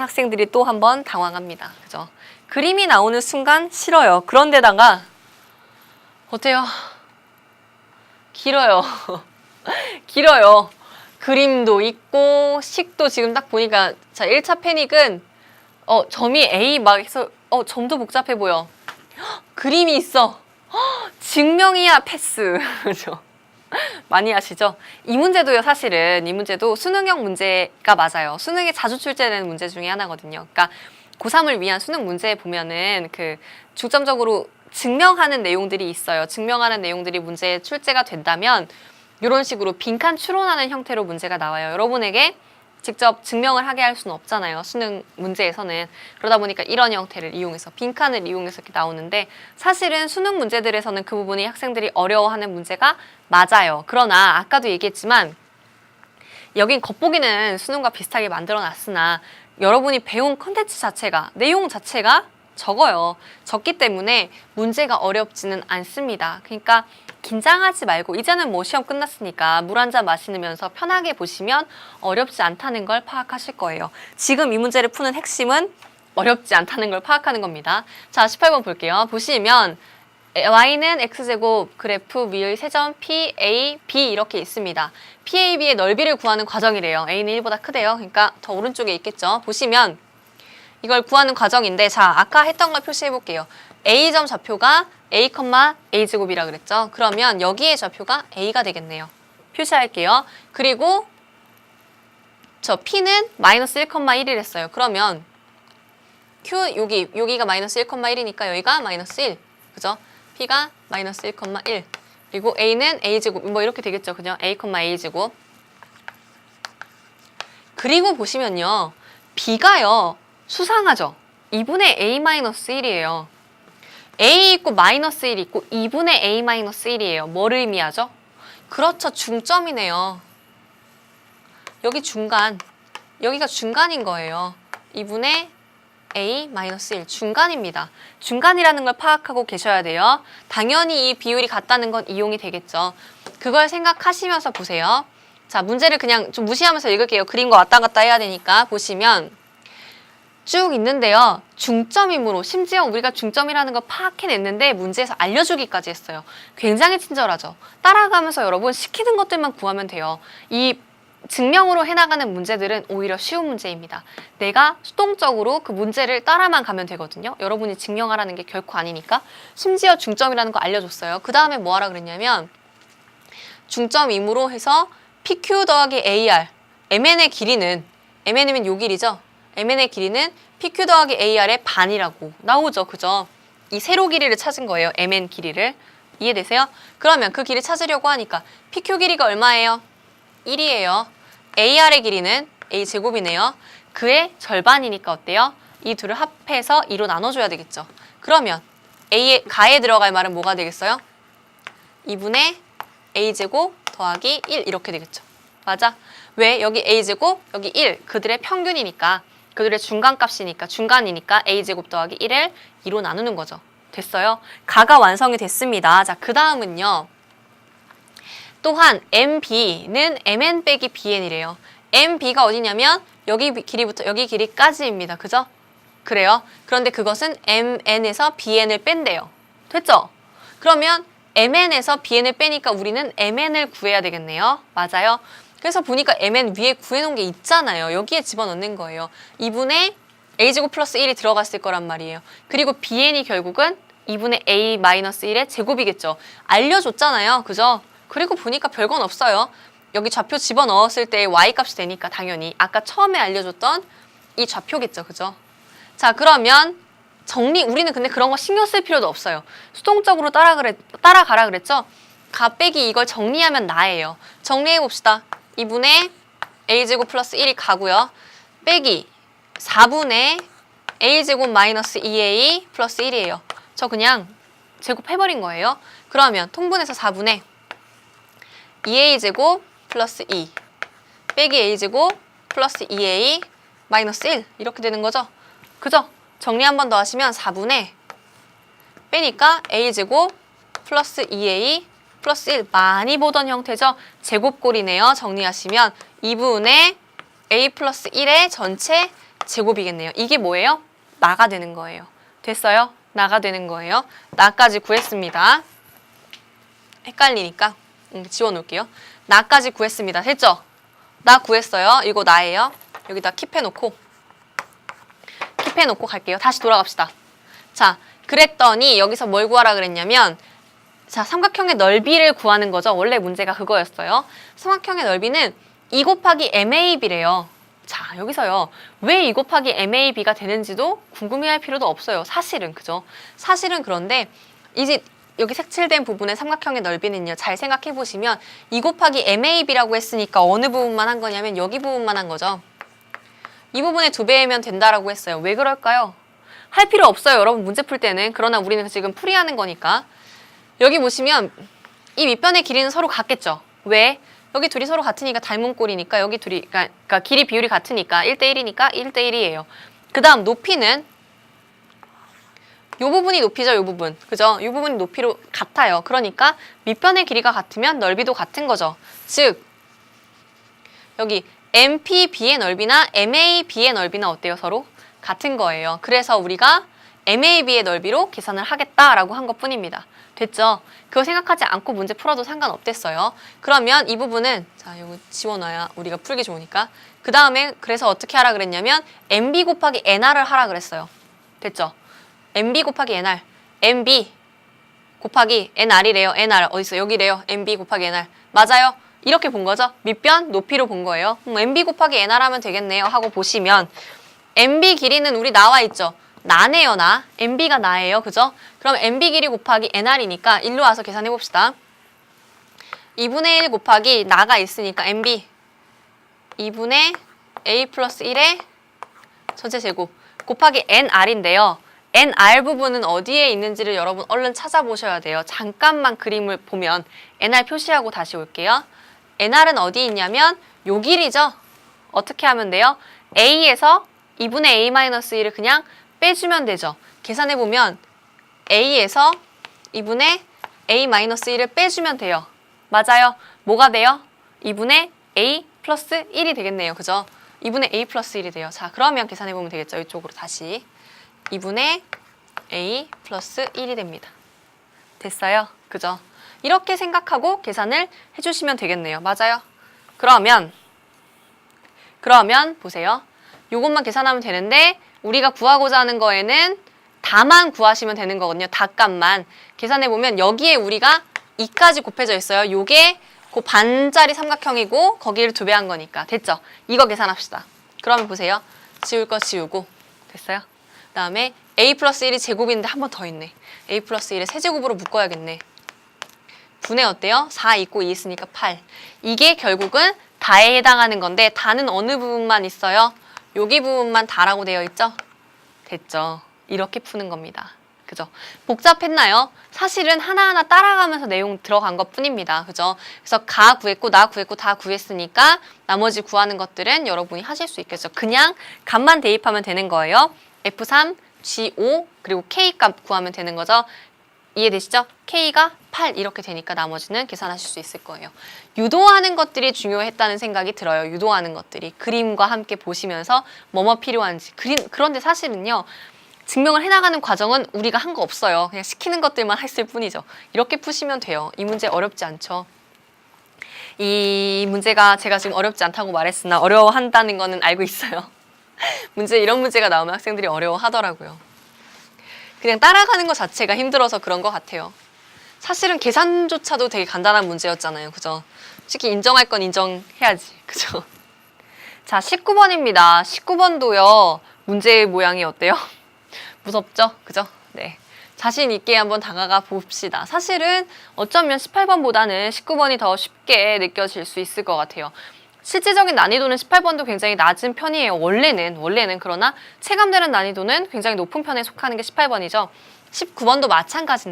학생들이 또 한 번 당황합니다. 그죠? 그림이 나오는 순간 싫어요. 그런데다가 어때요? 길어요. 길어요. 그림도 있고 식도 지금 딱 보니까 자 1차 패닉은 점이 A 막 해서 점도 복잡해 보여. 그림이 있어. 증명이야 패스. 그죠? 많이 아시죠? 이 문제도요, 사실은 이 문제도 수능형 문제가 맞아요. 수능에 자주 출제되는 문제 중에 하나거든요. 그러니까 고3을 위한 수능 문제에 보면은 그 중점적으로 증명하는 내용들이 있어요. 증명하는 내용들이 문제에 출제가 된다면 이런 식으로 빈칸 추론하는 형태로 문제가 나와요. 여러분에게 직접 증명을 하게 할 수는 없잖아요. 수능 문제에서는. 그러다 보니까 이런 형태를 이용해서 빈칸을 이용해서 이렇게 나오는데 사실은 수능 문제들에서는 그 부분이 학생들이 어려워하는 문제가 맞아요. 그러나 아까도 얘기했지만 여긴 겉보기는 수능과 비슷하게 만들어놨으나 여러분이 배운 컨텐츠 자체가 내용 자체가 적어요. 적기 때문에 문제가 어렵지는 않습니다. 그러니까 긴장하지 말고 이제는 뭐 시험 끝났으니까 물 한 잔 마시면서 편하게 보시면 어렵지 않다는 걸 파악하실 거예요. 지금 이 문제를 푸는 핵심은 어렵지 않다는 걸 파악하는 겁니다. 자, 18번 볼게요. 보시면 y는 x제곱 그래프 위의 세점 p, a, b 이렇게 있습니다. p, a, b의 넓이를 구하는 과정이래요. a는 1보다 크대요. 그러니까 더 오른쪽에 있겠죠. 보시면 이걸 구하는 과정인데 자, 아까 했던 걸 표시해 볼게요. a점 좌표가 a, a제곱이라 그랬죠. 그러면 여기에 좌표가 a가 되겠네요. 표시할게요. 그리고 저 p는 마이너스 1,1이랬어요. 그러면 q 여기가 마이너스 1,1이니까 여기가 마이너스 1. 그죠? p가 마이너스 1,1. 그리고 a는 a제곱 뭐 이렇게 되겠죠. 그죠? a, a제곱. 그리고 보시면요. b가요. 수상하죠? 2분의 a-1이에요. a 있고 마이너스 1 있고 2분의 a-1이에요. 뭐를 의미하죠? 그렇죠. 중점이네요. 여기 중간. 여기가 중간인 거예요. 2분의 a-1 중간입니다. 중간이라는 걸 파악하고 계셔야 돼요. 당연히 이 비율이 같다는 건 이용이 되겠죠. 그걸 생각하시면서 보세요. 자, 문제를 그냥 좀 무시하면서 읽을게요. 그림과 왔다 갔다 해야 되니까 보시면 쭉 있는데요. 중점이므로 심지어 우리가 중점이라는 걸 파악해냈는데 문제에서 알려주기까지 했어요. 굉장히 친절하죠. 따라가면서 여러분 시키는 것들만 구하면 돼요. 이 증명으로 해나가는 문제들은 오히려 쉬운 문제입니다. 내가 수동적으로 그 문제를 따라만 가면 되거든요. 여러분이 증명하라는 게 결코 아니니까. 심지어 중점이라는 거 알려줬어요. 그 다음에 뭐 하라 그랬냐면 중점이므로 해서 PQ 더하기 AR MN의 길이는 MN이면 요 길이죠. MN의 길이는 PQ 더하기 AR의 반이라고 나오죠. 그죠? 이 세로 길이를 찾은 거예요. MN 길이를. 이해되세요? 그러면 그 길이 찾으려고 하니까 PQ 길이가 얼마예요? 1이에요. AR의 길이는 A제곱이네요. 그의 절반이니까 어때요? 이 둘을 합해서 2로 나눠줘야 되겠죠. 그러면 A의 가에 들어갈 말은 뭐가 되겠어요? 2분의 A제곱 더하기 1 이렇게 되겠죠. 맞아? 왜? 여기 A제곱, 여기 1. 그들의 평균이니까. 그들의 중간값이니까 중간이니까 a제곱 더하기 1을 2로 나누는 거죠. 됐어요? 가가 완성이 됐습니다. 자, 그 다음은요. 또한 mb는 mn 빼기 bn이래요. mb가 어디냐면 여기 길이부터 여기 길이까지입니다. 그죠? 그래요. 그런데 그것은 mn에서 bn을 뺀대요. 됐죠? 그러면 mn에서 bn을 빼니까 우리는 mn을 구해야 되겠네요. 맞아요? 그래서 보니까 mn 위에 구해놓은 게 있잖아요. 여기에 집어넣는 거예요. 2분의 a제곱 플러스 1이 들어갔을 거란 말이에요. 그리고 bn이 결국은 2분의 a-1의 제곱이겠죠. 알려줬잖아요. 그죠? 그리고 보니까 별건 없어요. 여기 좌표 집어넣었을 때 y값이 되니까 당연히 아까 처음에 알려줬던 이 좌표겠죠. 그죠? 자, 그러면 우리는 근데 그런 거 신경 쓸 필요도 없어요. 수동적으로 따라가라 그랬죠? 가 빼기 이걸 정리하면 나예요. 정리해봅시다. 2분의 a제곱 플러스 1이 가고요. 빼기 4분의 a제곱 마이너스 2a 플러스 1이에요. 저 그냥 제곱해버린 거예요. 그러면 통분해서 4분의 2a제곱 플러스 2 빼기 a제곱 플러스 2a 마이너스 1 이렇게 되는 거죠. 그죠? 정리 한 번 더 하시면 4분의 빼니까 a제곱 플러스 2a 플러스 1 많이 보던 형태죠. 제곱꼴이네요. 정리하시면 2분의 a 플러스 1의 전체 제곱이겠네요. 이게 뭐예요? 나가 되는 거예요. 됐어요? 나가 되는 거예요. 나까지 구했습니다. 헷갈리니까 지워놓을게요. 나까지 구했습니다. 됐죠? 나 구했어요. 이거 나예요. 여기다 킵해놓고 갈게요. 다시 돌아갑시다. 자, 그랬더니 여기서 뭘 구하라 그랬냐면 자, 삼각형의 넓이를 구하는 거죠. 원래 문제가 그거였어요. 삼각형의 넓이는 2 곱하기 MAB래요. 자, 여기서요. 왜 2 곱하기 MAB가 되는지도 궁금해할 필요도 없어요. 사실은, 그죠? 사실은 그런데 이제 여기 색칠된 부분의 삼각형의 넓이는요. 잘 생각해 보시면 2 곱하기 MAB라고 했으니까 어느 부분만 한 거냐면 여기 부분만 한 거죠. 이 부분의 2배면 된다라고 했어요. 왜 그럴까요? 할 필요 없어요. 여러분 문제 풀 때는. 그러나 우리는 지금 풀이하는 거니까. 여기 보시면 이 밑변의 길이는 서로 같겠죠. 왜? 여기 둘이 서로 같으니까 닮은 꼴이니까 여기 둘이 그러니까 길이 비율이 같으니까 1대1이니까 1대1이에요. 그 다음 높이는 요 부분이 높이죠. 요 부분. 그죠? 요 부분이 높이로 같아요. 그러니까 밑변의 길이가 같으면 넓이도 같은 거죠. 즉 여기 MPB의 넓이나 MAB의 넓이는 어때요? 서로 같은 거예요. 그래서 우리가 MAB의 넓이로 계산을 하겠다라고 한 것뿐입니다. 됐죠? 그거 생각하지 않고 문제 풀어도 상관없댔어요. 그러면 이 부분은 자, 이거 지워놔야 우리가 풀기 좋으니까. 그 다음에 그래서 어떻게 하라 그랬냐면 MB 곱하기 NR을 하라 그랬어요. 됐죠? MB 곱하기 NR, MB 곱하기 NR이래요. NR 어딨어? 여기래요. MB 곱하기 NR. 맞아요. 이렇게 본 거죠? 밑변, 높이로 본 거예요. MB 곱하기 NR 하면 되겠네요 하고 보시면 MB 길이는 우리 나와 있죠? 나네요, 나. MB가 나예요. 그죠? 그럼 MB 길이 곱하기 NR이니까 일로 와서 계산해 봅시다. 2분의 1 곱하기 나가 있으니까 MB 2분의 A 플러스 1의 전체 제곱 곱하기 NR인데요. NR 부분은 어디에 있는지를 여러분 얼른 찾아보셔야 돼요. 잠깐만 그림을 보면 NR 표시하고 다시 올게요. NR은 어디 있냐면 요 길이죠. 어떻게 하면 돼요? A에서 2분의 A-1을 그냥 빼주면 되죠. 계산해보면 A에서 2분의 A-1을 빼주면 돼요. 맞아요. 뭐가 돼요? 2분의 A 플러스 1이 되겠네요. 그죠? 2분의 A 플러스 1이 돼요. 자, 그러면 계산해보면 되겠죠. 이쪽으로 다시. 2분의 A 플러스 1이 됩니다. 됐어요? 그죠? 이렇게 생각하고 계산을 해주시면 되겠네요. 맞아요? 그러면 보세요. 요것만 계산하면 되는데 우리가 구하고자 하는 거에는 다만 구하시면 되는 거거든요. 다값만. 계산해보면 여기에 우리가 2까지 곱해져 있어요. 요게 그 반짜리 삼각형이고 거기를 2배 한 거니까. 됐죠? 이거 계산합시다. 그러면 보세요. 지울 거 지우고. 됐어요? 그 다음에 A 플러스 1이 제곱인데 한 번 더 있네. A 플러스 1의 세제곱으로 묶어야겠네. 분의 어때요? 4 있고 2 있으니까 8. 이게 결국은 다에 해당하는 건데 다는 어느 부분만 있어요? 여기 부분만 다라고 되어 있죠? 됐죠? 이렇게 푸는 겁니다. 그죠? 복잡했나요? 사실은 하나하나 따라가면서 내용 들어간 것 뿐입니다. 그죠? 그래서 가 구했고 나 구했고 다 구했으니까 나머지 구하는 것들은 여러분이 하실 수 있겠죠. 그냥 값만 대입하면 되는 거예요. F3, G5 그리고 K 값 구하면 되는 거죠. 이해되시죠? K가 8 이렇게 되니까 나머지는 계산하실 수 있을 거예요. 유도하는 것들이 중요했다는 생각이 들어요. 유도하는 것들이. 그림과 함께 보시면서 뭐뭐 필요한지. 그런데 사실은요. 증명을 해나가는 과정은 우리가 한 거 없어요. 그냥 시키는 것들만 했을 뿐이죠. 이렇게 푸시면 돼요. 이 문제 어렵지 않죠? 이 문제가 제가 지금 어렵지 않다고 말했으나 어려워한다는 거는 알고 있어요. 이런 문제가 나오면 학생들이 어려워하더라고요. 그냥 따라가는 것 자체가 힘들어서 그런 것 같아요. 사실은 계산조차도 되게 간단한 문제였잖아요. 그죠? 솔직히 인정할 건 인정해야지. 그죠? 자, 19번입니다. 19번도요. 문제의 모양이 어때요? 무섭죠? 그죠? 네. 자신 있게 한번 다가가 봅시다. 사실은 어쩌면 18번보다는 19번이 더 쉽게 느껴질 수 있을 것 같아요. 실질적인 난이도는 18번도 굉장히 낮은 편이에요. 원래는 그러나 체감되는 난이도는 굉장히 높은 편에 속하는 게 18번이죠. 19번도 마찬가지인데